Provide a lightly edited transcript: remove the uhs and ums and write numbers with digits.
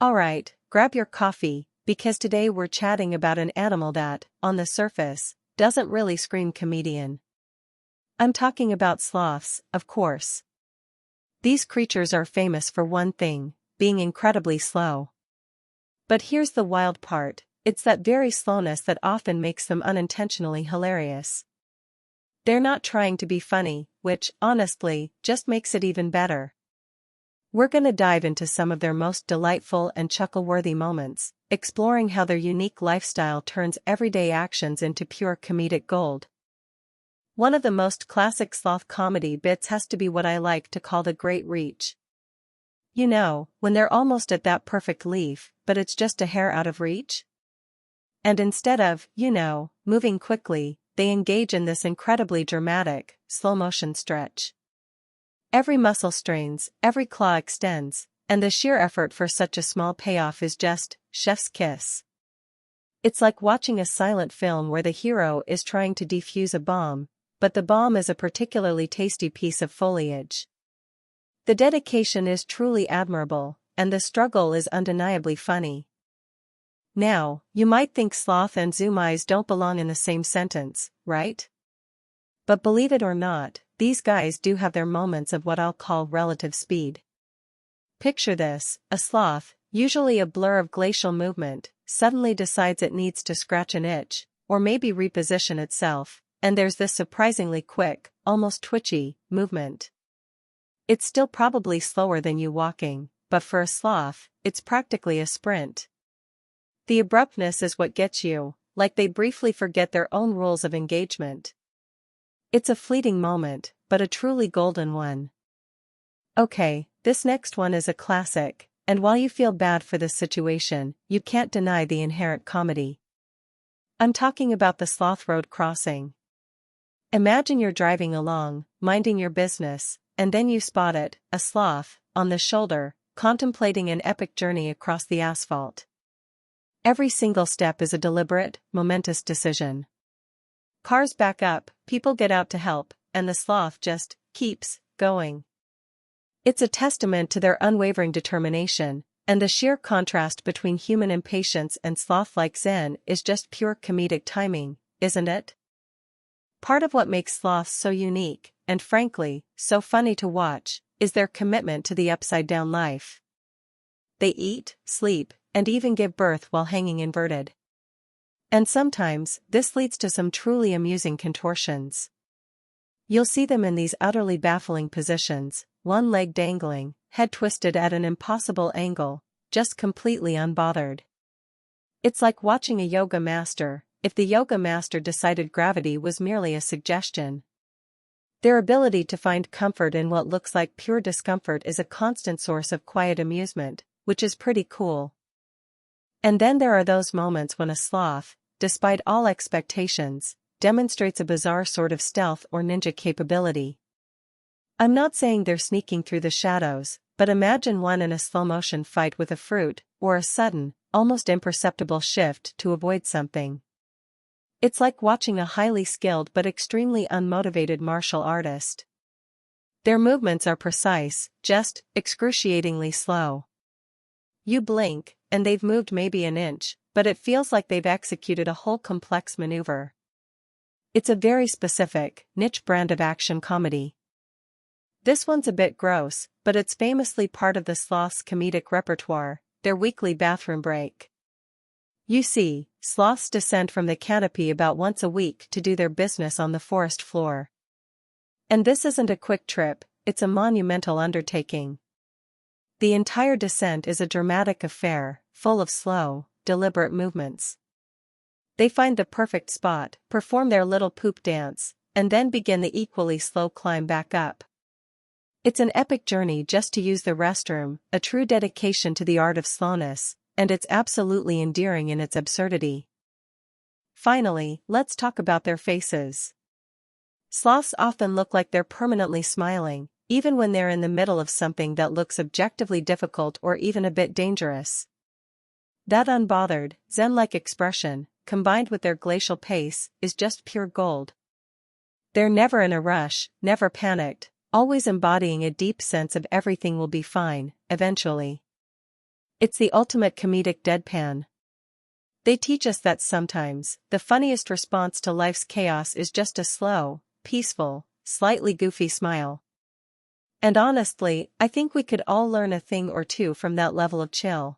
Alright, grab your coffee, because today we're chatting about an animal that, on the surface, doesn't really scream comedian. I'm talking about sloths, of course. These creatures are famous for one thing, being incredibly slow. But here's the wild part, it's that very slowness that often makes them unintentionally hilarious. They're not trying to be funny, which, honestly, just makes it even better. We're gonna dive into some of their most delightful and chuckle-worthy moments, exploring how their unique lifestyle turns everyday actions into pure comedic gold. One of the most classic sloth comedy bits has to be what I like to call the Great Reach. You know, when they're almost at that perfect leaf, but it's just a hair out of reach? And instead of, moving quickly, they engage in this incredibly dramatic, slow-motion stretch. Every muscle strains, every claw extends, and the sheer effort for such a small payoff is just, chef's kiss. It's like watching a silent film where the hero is trying to defuse a bomb, but the bomb is a particularly tasty piece of foliage. The dedication is truly admirable, and the struggle is undeniably funny. Now, you might think sloth and zoom eyes don't belong in the same sentence, right? But believe it or not, these guys do have their moments of what I'll call relative speed. Picture this, a sloth, usually a blur of glacial movement, suddenly decides it needs to scratch an itch, or maybe reposition itself, and there's this surprisingly quick, almost twitchy, movement. It's still probably slower than you walking, but for a sloth, it's practically a sprint. The abruptness is what gets you, like they briefly forget their own rules of engagement. It's a fleeting moment, but a truly golden one. Okay, this next one is a classic, and while you feel bad for this situation, you can't deny the inherent comedy. I'm talking about the sloth road crossing. Imagine you're driving along, minding your business, and then you spot it, a sloth, on the shoulder, contemplating an epic journey across the asphalt. Every single step is a deliberate, momentous decision. Cars back up, people get out to help, and the sloth just keeps going. It's a testament to their unwavering determination, and the sheer contrast between human impatience and sloth-like zen is just pure comedic timing, isn't it? Part of what makes sloths so unique, and frankly, so funny to watch, is their commitment to the upside-down life. They eat, sleep, and even give birth while hanging inverted. And sometimes, this leads to some truly amusing contortions. You'll see them in these utterly baffling positions, one leg dangling, head twisted at an impossible angle, just completely unbothered. It's like watching a yoga master, if the yoga master decided gravity was merely a suggestion. Their ability to find comfort in what looks like pure discomfort is a constant source of quiet amusement, which is pretty cool. And then there are those moments when a sloth, despite all expectations, demonstrates a bizarre sort of stealth or ninja capability. I'm not saying they're sneaking through the shadows, but imagine one in a slow-motion fight with a fruit, or a sudden, almost imperceptible shift to avoid something. It's like watching a highly skilled but extremely unmotivated martial artist. Their movements are precise, just excruciatingly slow. You blink, and they've moved maybe an inch, but it feels like they've executed a whole complex maneuver. It's a very specific, niche brand of action comedy. This one's a bit gross, but it's famously part of the sloth's comedic repertoire, their weekly bathroom break. You see, sloths descend from the canopy about once a week to do their business on the forest floor. And this isn't a quick trip, it's a monumental undertaking. The entire descent is a dramatic affair, full of slow, deliberate movements. They find the perfect spot, perform their little poop dance, and then begin the equally slow climb back up. It's an epic journey just to use the restroom, a true dedication to the art of slowness, and it's absolutely endearing in its absurdity. Finally, let's talk about their faces. Sloths often look like they're permanently smiling, even when they're in the middle of something that looks objectively difficult or even a bit dangerous. That unbothered, zen-like expression, combined with their glacial pace, is just pure gold. They're never in a rush, never panicked, always embodying a deep sense of everything will be fine, eventually. It's the ultimate comedic deadpan. They teach us that sometimes, the funniest response to life's chaos is just a slow, peaceful, slightly goofy smile. And honestly, I think we could all learn a thing or two from that level of chill.